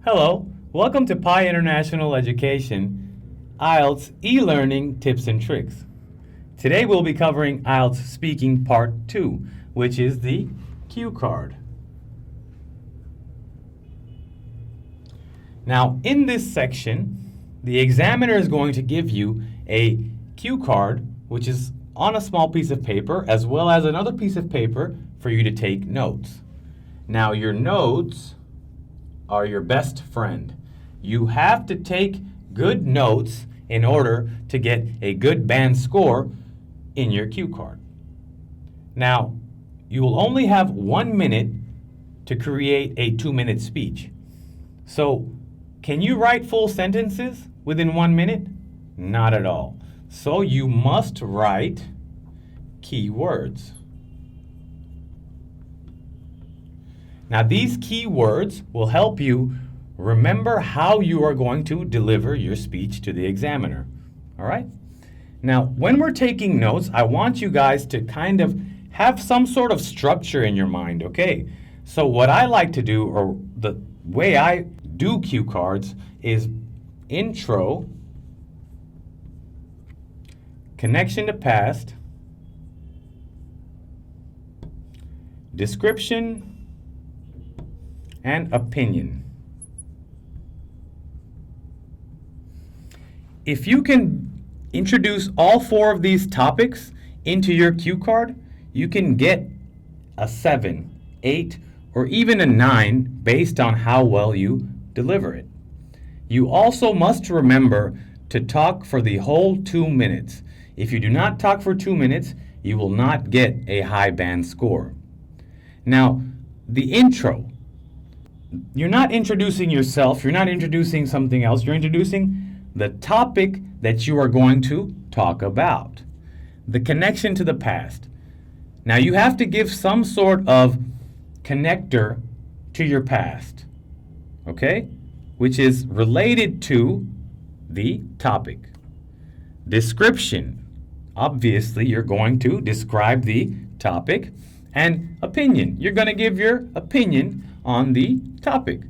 Hello, welcome to Pi International Education, IELTS e-learning tips and tricks. Today we'll be covering IELTS speaking part 2, which is the cue card. Now, in this section, the examiner is going to give you a cue card, which is on a small piece of paper, as well as another piece of paper for you to take notes. Now, your notes are your best friend. You have to take good notes in order to get a good band score in your cue card. Now, you will only have 1 minute to create a 2-minute speech. So, can you write full sentences within 1 minute? Not at all. So you must write key words. Now, these key words will help you remember how you are going to deliver your speech to the examiner. All right? Now, when we're taking notes, I want you guys to kind of have some sort of structure in your mind, okay? So what I like to do, or the way I do cue cards, is intro, connection to past, description, and opinion. If you can introduce all 4 of these topics into your cue card, you can get a 7, 8, or even a 9 based on how well you deliver it. You also must remember to talk for the whole 2 minutes. If you do not talk for 2 minutes, you will not get a high band score. Now, the intro. You're not introducing yourself, you're not introducing something else, you're introducing the topic that you are going to talk about. The connection to the past. Now, you have to give some sort of connector to your past, okay? Which is related to the topic. Description. Obviously, you're going to describe the topic. And opinion. You're going to give your opinion on the topic.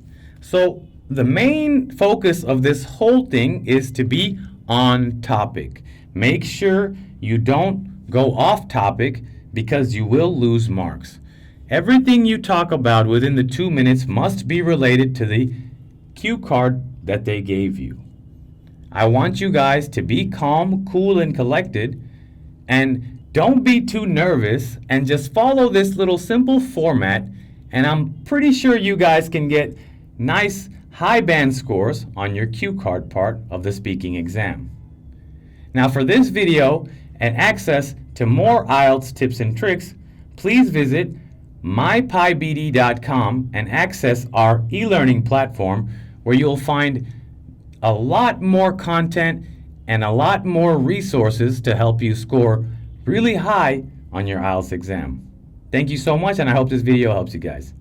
So the main focus of this whole thing is to be on topic. Make sure you don't go off topic because you will lose marks. Everything you talk about within the 2 minutes must be related to the cue card that they gave you. I want you guys to be calm, cool, and collected, and don't be too nervous, and just follow this little simple format, and I'm pretty sure you guys can get nice high band scores on your cue card part of the speaking exam. Now, for this video and access to more IELTS tips and tricks, please visit mypibd.com and access our e-learning platform, where you'll find a lot more content and a lot more resources to help you score really high on your IELTS exam. Thank you so much, and I hope this video helps you guys.